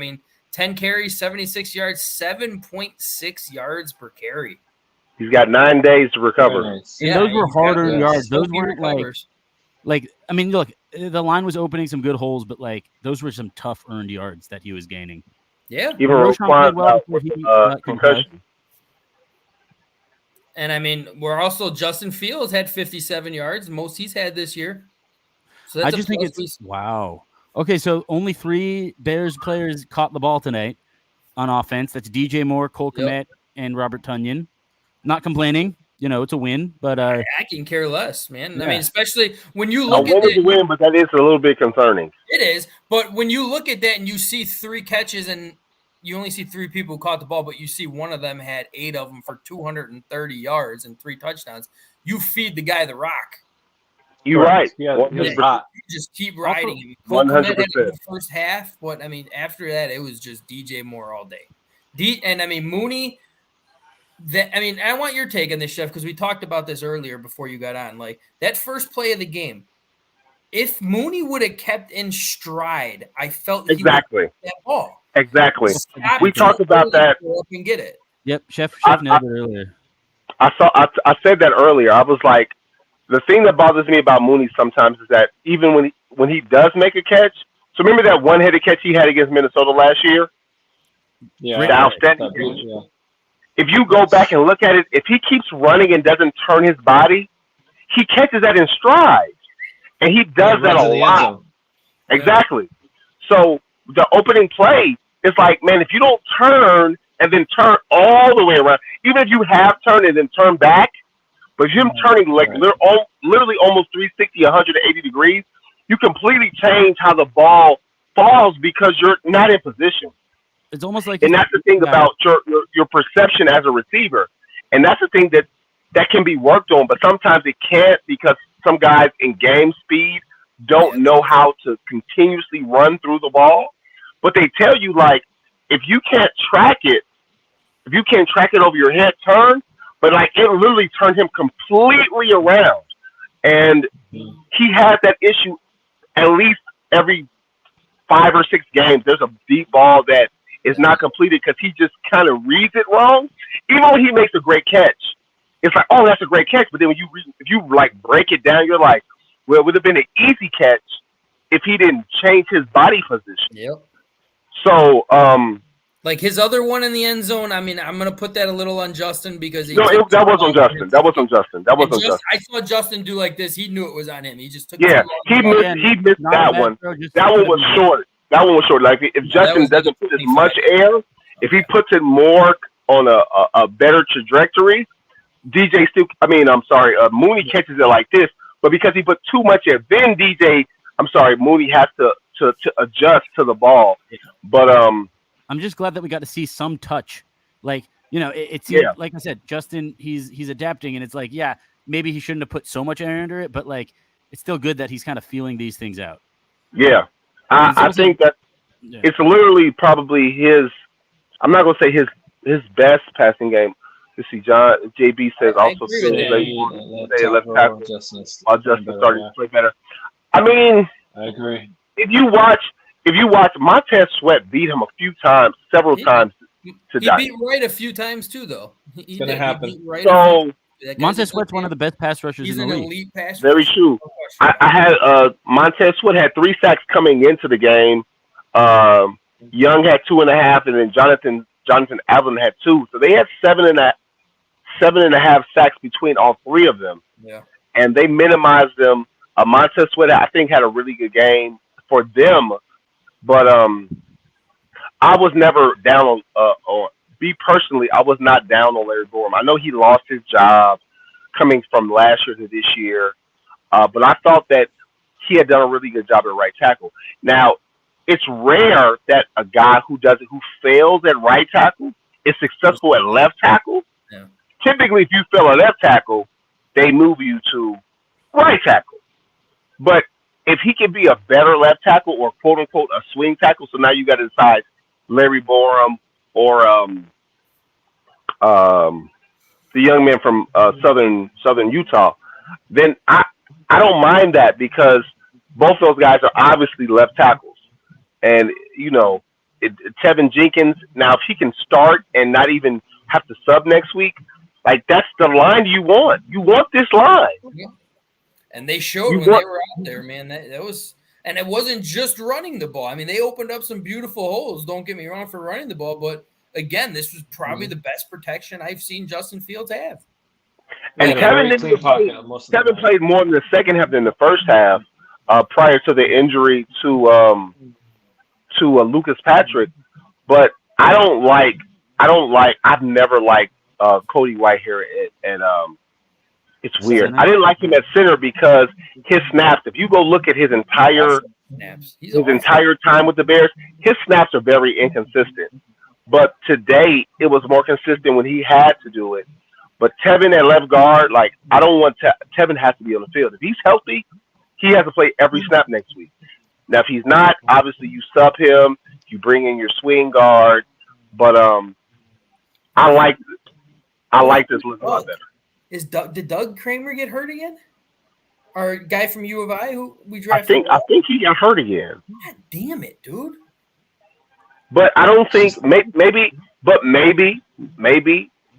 10 carries, 76 yards, 7.6 yards per carry. He's got 9 days to recover. And those were harder yards. Those weren't look, the line was opening some good holes, but those were some tough earned yards that he was gaining. Yeah. Even Roquan with concussion. And we're also Justin Fields had 57 yards, most he's had this year. So that's I just think it's wow. Okay, so only 3 Bears players caught the ball tonight on offense. That's DJ Moore, Cole Kmet, and Robert Tonyan. Not complaining, it's a win, but I can care less, man. Yeah. Especially when you look at it. A win, but that is a little bit concerning. It is, but when you look at that and you see 3 catches and you only see 3 people who caught the ball, but you see one of them had 8 of them for 230 yards and 3 touchdowns. You feed the guy the rock. You're right. Yeah, You just keep riding him. 100%. The first half, but I mean, after that, it was just DJ Moore all day. And I mean, Mooney. I want your take on this, Chef, because we talked about this earlier before you got on. Like that first play of the game, if Mooney would have kept in stride, I felt exactly he would have that ball. Exactly. We talked about that. And get it. Yep, Chef nailed it earlier. I said that earlier. I was like, the thing that bothers me about Mooney sometimes is that even when he does make a catch. So remember that one-headed catch he had against Minnesota last year? Yeah. The outstanding catch. Yeah. If you go back and look at it, if he keeps running and doesn't turn his body, he catches that in stride. And he does that a lot. Exactly. So the opening play is like, man, if you don't turn and then turn all the way around, even if you have turned and then turn back, but him turning like literally almost 360, 180 degrees, you completely change how the ball falls because you're not in position. It's almost like, and that's the thing about your perception as a receiver, and that's the thing that can be worked on, but sometimes it can't because some guys in game speed don't know how to continuously run through the ball. But they tell you, like, if you can't track it over your head, turn. But like it literally turned him completely around, and he has that issue at least every 5 or 6 games. There's a deep ball that is not completed because he just kind of reads it wrong. Even when he makes a great catch, it's like, oh, that's a great catch. But then when if you like break it down, you're like, well, it would have been an easy catch if he didn't change his body position. Yep. So, like his other one in the end zone, I mean, I'm going to put that a little on Justin because that was on Justin. That was on Justin. I saw Justin do like this. He knew it was on him. He just took he missed that one. That one was short. That one was short. Like if Justin doesn't put as much air, if he puts it more on a better trajectory, Mooney catches it like this. But because he put too much air, then Mooney has to adjust to the ball. But I'm just glad that we got to see some touch. Like, you know, it's like I said, Justin, he's adapting, and it's like, yeah, maybe he shouldn't have put so much air under it, but like, it's still good that he's kind of feeling these things out. Yeah. I think that it's literally probably his, I'm not going to say his best passing game. Let's see, JB says also left tackle Justin started to play better. I mean, I agree. If you watch Montez Sweat beat him several times today. He beat Wright a few times too, though. It's going to happen. So Montez Sweat's one of the best pass rushers in the league. Elite pass Very true. I had Montez Sweat had 3 sacks coming into the game. Young had 2.5, and then Jonathan Allen had 2. So they had 7.5 sacks between all 3 of them. Yeah. And they minimized them. Montez Sweat, I think, had a really good game for them. But I was never down on me personally, I was not down on Larry Borom. I know he lost his job coming from last year to this year, but I thought that he had done a really good job at right tackle. Now, it's rare that a guy who fails at right tackle is successful at left tackle. Yeah. Typically, if you fail at left tackle, they move you to right tackle. But if he can be a better left tackle or quote unquote a swing tackle, so now you got to decide Larry Borom or the young man from Southern Utah, then I don't mind that because both those guys are obviously left tackles. And, you know, Tevin Jenkins, now if he can start and not even have to sub next week, like that's the line you want. You want this line. Yeah. And they showed when they were out there, man. That was, and it wasn't just running the ball. I mean, they opened up some beautiful holes. Don't get me wrong for running the ball, but again, this was probably the best protection I've seen Justin Fields have. And Kevin played more in the second half than the first half, prior to the injury to Lucas Patrick. But I've never liked Cody Whitehair and it's weird. I didn't like him at center because his snaps, if you go look at his entire time with the Bears, his snaps are very inconsistent. But today, it was more consistent when he had to do it. But Tevin at left guard, like, I don't want Tevin has to be on the field. If he's healthy, he has to play every snap next week. Now, if he's not, obviously you sub him, you bring in your swing guard. But I like this look a lot better. Did Doug Kramer get hurt again? Our guy from U of I who we drafted? I think he got hurt again. God damn it, dude. But I don't think maybe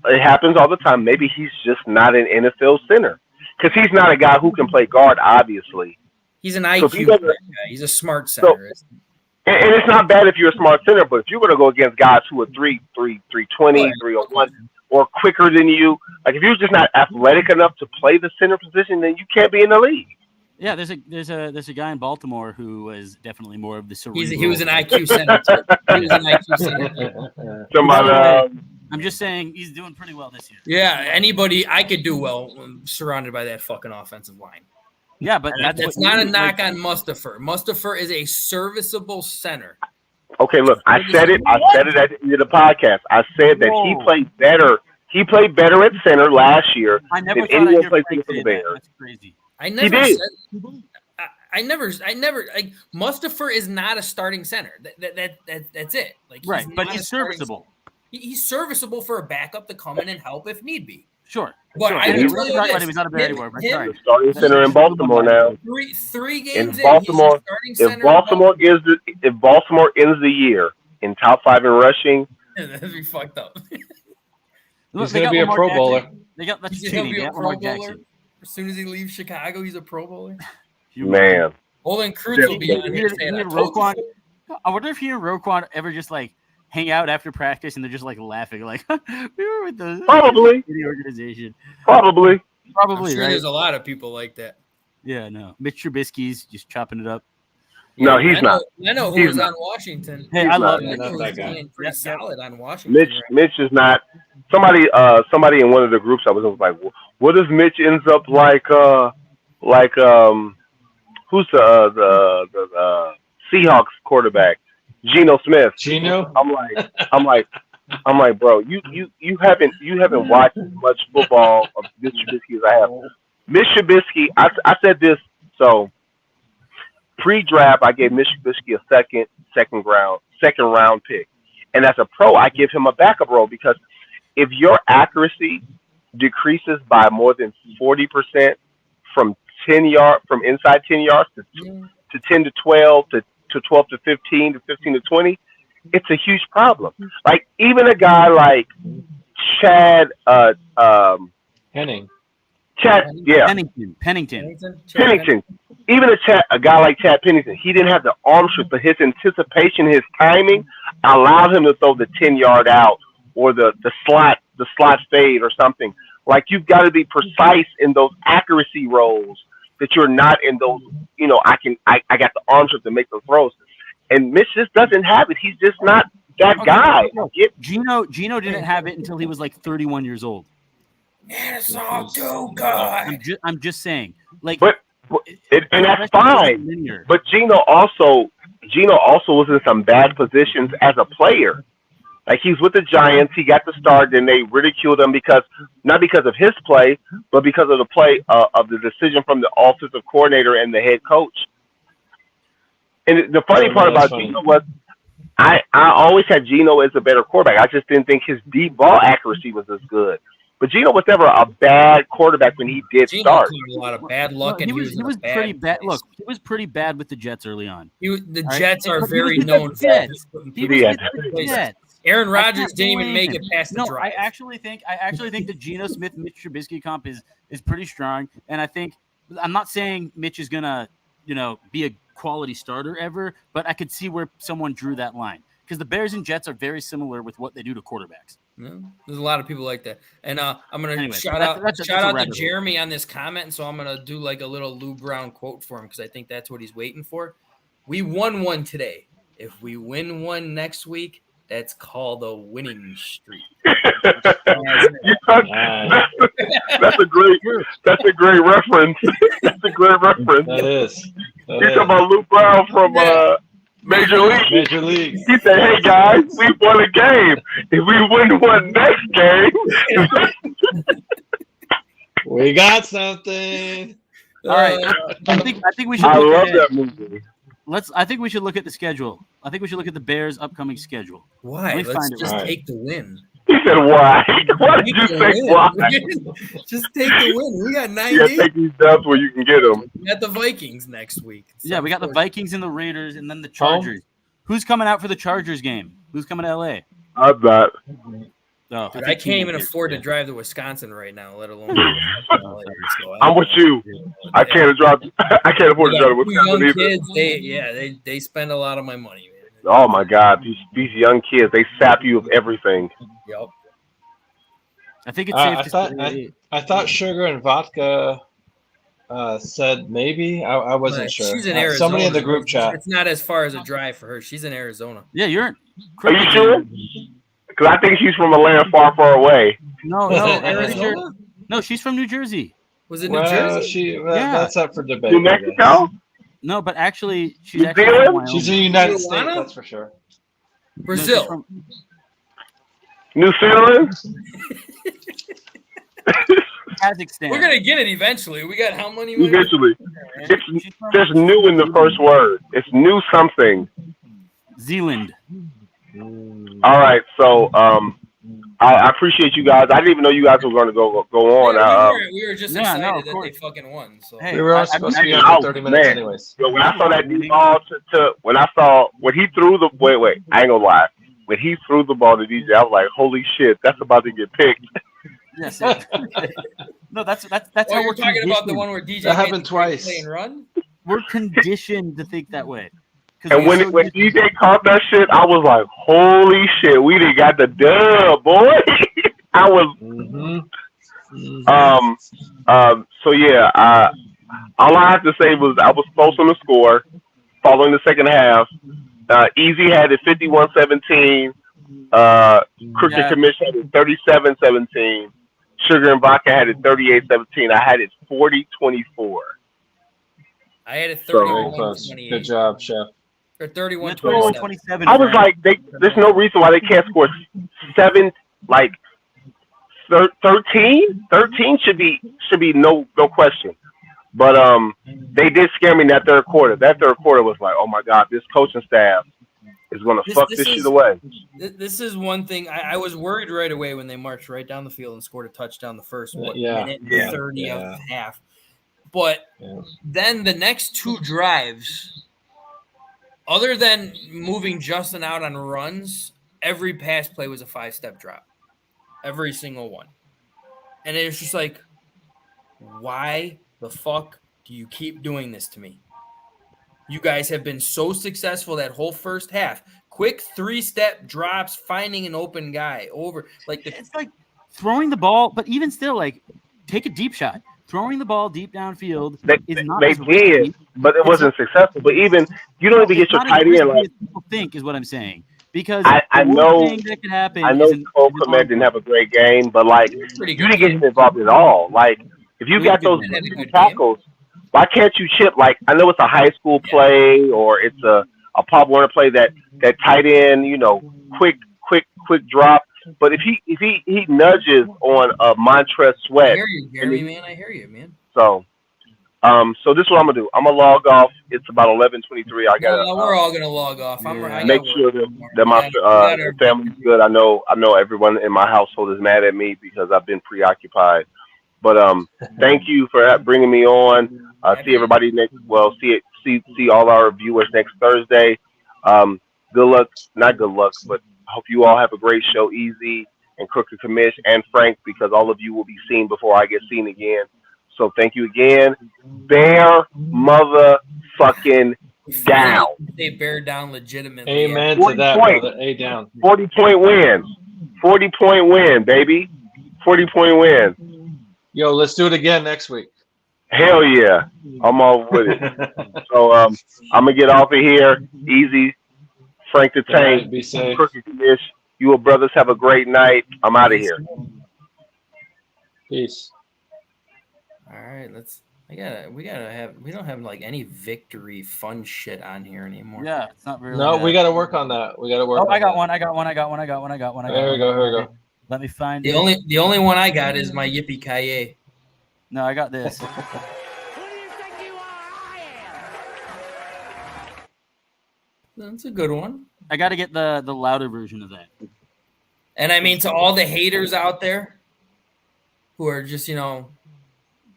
it happens all the time. Maybe he's just not an NFL center because he's not a guy who can play guard. Obviously, he's an IQ guy. He's a smart center. And it's not bad if you're a smart center, but if you're going to go against guys who are 320, 301, or quicker than you, like if you're just not athletic enough to play the center position, then you can't be in the league. Yeah, there's a guy in Baltimore who was definitely more of the cerebral. He was an IQ center. He was an IQ center. Somebody. I'm just saying he's doing pretty well this year. Yeah, anybody I could do well surrounded by that fucking offensive line. Yeah, but that's not a knock on Mustapher. Mustapher is a serviceable center. Okay, look, I said it at the end of the podcast. I said that he played better. He played better at center last year than anyone played for the Bears. That's crazy. I never said. I never. Like Mustapher is not a starting center. That's it. Like right, but he's serviceable. He's serviceable for a backup to come in and help if need be. Sure. But sure. I didn't really tell you he was not a Bear anymore. But sorry. Starting center in Baltimore now. Three games in Baltimore. If Baltimore ends the year in top 5 in rushing, that'd be fucked up. He's going to be a Pro Bowler. That's cheating. They got Lamar Jackson. As soon as he leaves Chicago, he's a Pro Bowler. Man. Olin Cruz will be on here saying Roquan. I wonder if he and Roquan ever just like hang out after practice and they're just like laughing, like we were with the organization. Probably, I'm sure right? There's a lot of people like that. Yeah, no. Mitch Trubisky's just chopping it up. No, he's not. I know who was on Washington. Hey, I love Mitch. Was pretty solid on Washington. Mitch is not. Somebody in one of the groups I was in was like, what if Mitch ends up like who's the Seahawks quarterback? Geno Smith. Geno? I'm like, bro, you haven't watched as much football of Mitch Trubisky as I have. Mitch Trubisky, I said this, so pre-draft I gave Mitch Trubisky a second round pick. And as a pro, I give him a backup role because if your accuracy decreases by more than 40% from inside 10 yards to 10 to 12 to 12 to 15 to 15 to 20, it's a huge problem. Like even a guy like Chad Henning. Pennington. Even a guy like Chad Pennington, he didn't have the arm strength, but his anticipation, his timing allowed him to throw the 10-yard out or the slot fade or something. Like you've got to be precise in those accuracy roles that you're not in those. I got the arm strength to make those throws, and Mitch just doesn't have it. He's just not that guy. Geno didn't have it until he was like 31 years old. It's all too good. I'm just saying, like, and that's fine. But Geno also was in some bad positions as a player. Like he's with the Giants, he got the start, and they ridiculed him not because of his play, but because of the play of the decision from the offensive coordinator and the head coach. And the funny part about Geno was, I always had Geno as a better quarterback. I just didn't think his deep ball accuracy was as good. But Geno was never a bad quarterback when he did start. He had a lot of bad luck, and he was pretty bad. Look, he was pretty bad with the Jets early on. The Jets are very known for that. Aaron Rodgers didn't even make it past the drive. I actually think the Geno Smith Mitch Trubisky comp is pretty strong, and I think I'm not saying Mitch is gonna be a quality starter ever, but I could see where someone drew that line because the Bears and Jets are very similar with what they do to quarterbacks. Yeah, there's a lot of people like that, and I'm gonna shout out to Jeremy on this comment, and so I'm gonna do like a little Lou Brown quote for him because I think that's what he's waiting for. We won one today. If we win one next week, that's called a winning streak. That's a great reference. That's a great reference. That is. You're talking about Lou Brown from Major League. Major League. He said, "Hey guys, we won a game. If we win one next game, we got something." All right, I think we should. I look love ahead. that movie. I think we should look at the schedule. I think we should look at the Bears' upcoming schedule. Why? Let me Let's find it just right. take the win. He said, "Why? Why did you say why?" Just take the win. We got 9 Yeah, games. take these dubs where you can get them. We got the Vikings next week. Yeah, we got the Vikings and the Raiders, and then the Chargers. Who's coming out for the Chargers game? Who's coming to LA? I'm not. Oh, Dude, I can't even afford to drive to Wisconsin right now, let alone. I'm with you. I can't afford to drive to Wisconsin Young either. kids, they spend a lot of my money, man. Oh my God, these young kids, they sap you of everything. Yep. I think it's safe to say. I thought Sugar and Vodka said maybe. I wasn't sure. She's in Arizona. Somebody in the group chat. It's not as far as a drive for her. She's in Arizona. Yeah, you're. Are you sure? Because I think she's from a land far, far away. No, Arizona? No, she's from New Jersey. Was it New Jersey? Yeah. That's up for debate. New Mexico? No, but actually, she's New actually Zealand? from Wyoming. She's in the United Tijuana? States, that's for sure. Brazil. No, New Zealand? Kazakhstan. We're gonna get it eventually. We got how many? Eventually. She's from There's new in the first word. It's new something. Zealand. All right, so I appreciate you guys. I didn't even know you guys were going to go on. We were just Yeah, excited no, of that course. they fucking won. So. Hey, We were all supposed to be on for 30 minutes anyways. So when I saw that deep ball when he threw the wait, I ain't gonna lie. When he threw the ball to DJ, I was like, "Holy shit, that's about to get picked." Yes. No, that's how Oh, we're you're talking about the conditioned. one where DJ That made happened the great twice. play and run. We're conditioned to think that way. 'Cause And we're when so DJ caught that shit, I was like, "Holy shit, we done got the dub, boy!" I was. So yeah, all I have to say was I was close on the score. Following the second half, Easy had it 51-17. Crooked Commission had it 37-17. Sugar and Vodka had it 38-17. I had it 40-24. I had it Very close. 31-28. Good job, Chef. Or 31-27. 27. I was like, there's no reason why they can't score 7, like 13. 13 should be no question. But they did scare me in that third quarter. That third quarter was like, oh my God, this coaching staff is gonna fuck this shit away. This is one thing I was worried right away when they marched right down the field and scored a touchdown the first minute and 30 of the half. But then the next two drives, other than moving Justin out on runs, every pass play was a 5-step drop. Every single one. And it's just like, why the fuck do you keep doing this to me? You guys have been so successful that whole first half. Quick 3-step drops, finding an open guy over. It's like throwing the ball, but even still, like, take a deep shot. Throwing the ball deep downfield is not. They did, but it wasn't successful. But even you don't even get your tight end. Like people think is what I'm saying. Because I know that could happen. I know Cole Kmet didn't have a great game, but like you didn't get him involved at all. Like if you got those tackles, why can't you chip? Like I know it's a high school play or it's a Pop Warner play that tight end, quick drop. But if he nudges on a Montrez Sweat, I hear you, Jeremy, man. I hear you, man. So this is what I'm gonna do. I'm gonna log off. It's about 11:23. I got. We're all gonna log off. Make sure that my family's good. I know everyone in my household is mad at me because I've been preoccupied. But thank you for bringing me on. See everybody next. Well, see all our viewers next Thursday. Good luck. Not good luck, but hope you all have a great show. Easy and Crooked Commish and Frank, because all of you will be seen before I get seen again. So thank you again. Bear motherfucking down. They bear down legitimately. Amen to that, brother. A down. 40-point win. 40-point win, baby. 40-point win. Yo, let's do it again next week. Hell yeah. I'm all with it. So I'm going to get off of here. Easy. Frank the Tank. Be safe. Crooked Commish. You brothers have a great night. I'm out of here. Peace. All right, let's We don't have like any victory fun shit on here anymore. Yeah, it's not really. No, we got to work on that. We got to work. Oh, on I got that. one. I got one. Here we go. Let me find the it. The only one I got is my Yippee Ki-Yay. No, I got this. Who do you think you are? I am. That's a good one. I got to get the louder version of that. And I mean, to all the haters out there who are just,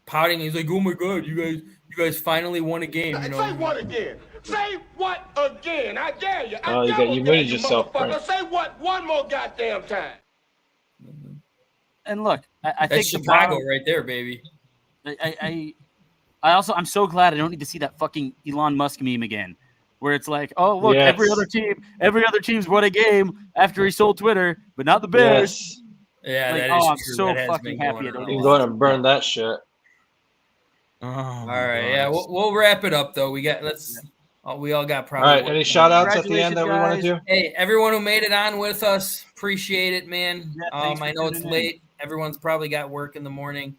pouting, he's like, "Oh my God, you guys finally won a game." Say what again? Say what again? I dare you. Oh, you muted yourself, Frank. Say what one more goddamn time. And look, I That's think Chicago right there, baby. I'm so glad I don't need to see that fucking Elon Musk meme again, where it's like, oh look, Yes. every other team's won a game after he sold Twitter, but not the Bears. Yes. Yeah, Like, that is I'm true. so That has fucking been happy going I don't on. You can go ahead and burn that shit. Oh, All right, yeah, we'll wrap it up though. We all got All probably. right. Any shout outs at the end that we want to do? Hey, everyone who made it on with us, appreciate it, man. Yeah, thanks for I know it's tuning in. late. Everyone's probably got work in the morning,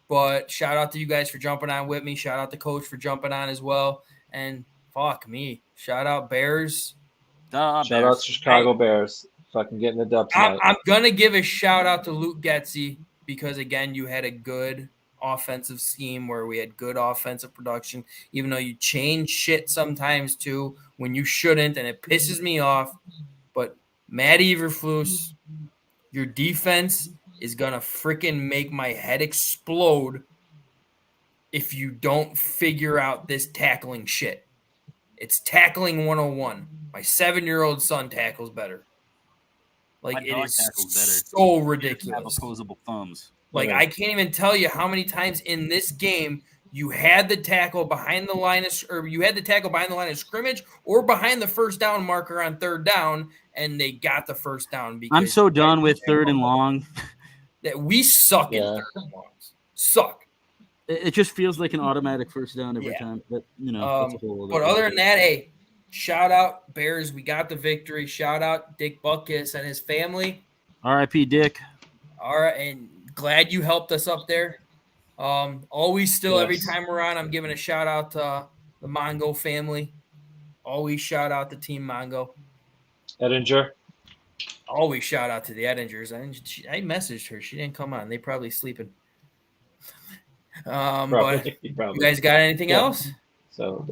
but shout out to you guys for jumping on with me. Shout out to Coach for jumping on as well. And fuck me, shout out Bears. Shout out to Chicago Bears. Fucking getting the dub tonight. I'm gonna give a shout out to Luke Getsy because again, you had a good offensive scheme where we had good offensive production, even though you change shit sometimes too when you shouldn't, and it pisses me off. But Matt Eberflus, your defense is gonna freaking make my head explode if you don't figure out this tackling shit. It's tackling 101. My 7-year-old son tackles better. Like, it is so ridiculous. Have opposable thumbs. Like, I can't even tell you how many times in this game you had the tackle behind the line of scrimmage or behind the first down marker on third down, and they got the first down. Because I'm so done with third and long. That we suck in third and longs. Suck. It just feels like an automatic first down every time. But that's a whole other but other than that, hey, shout out Bears. We got the victory. Shout out Dick Butkus and his family. R.I.P. Dick. All right, and glad you helped us up there. Always still every time we're on, I'm giving a shout out to the Mongo family. Always shout out to Team Mongo. Edinger. Always shout out to the Edingers. I messaged her. She didn't come on. They probably sleeping. But you guys got anything else? So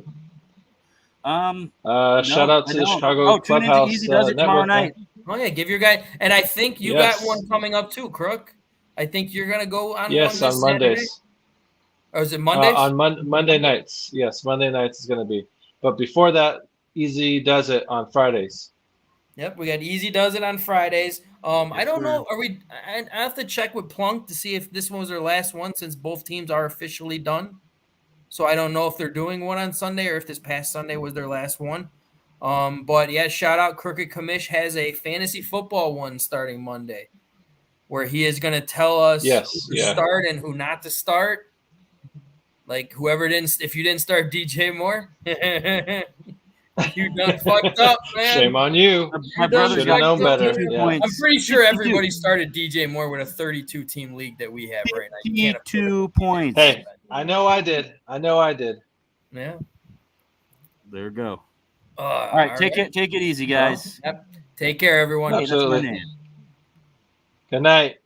shout out to the Chicago Clubhouse Easy Does It tomorrow night. Oh yeah, give your guy. And I think you got one coming up too, Crook. I think you're gonna go on. Yes, one on Mondays. Saturday. Or is it Mondays? On Monday nights. Yes, Monday nights is gonna be. But before that, Easy Does It on Fridays. Yep, we got Easy Does It on Fridays. I don't know. I have to check with Plunk to see if this one was their last one since both teams are officially done. So I don't know if they're doing one on Sunday or if this past Sunday was their last one. But yeah, shout out Crooked Commish has a fantasy football one starting Monday where he is going to tell us who to start and who not to start. Like if you didn't start DJ Moore, you done fucked up, man. Shame on you. My brother should have known better. Yeah. I'm pretty sure everybody started DJ Moore with a 32-team league that we have right now. 52 points. Hey, I know I did. Yeah. There we go. All right, take it easy, guys. Yep. Take care, everyone. Absolutely. Good night.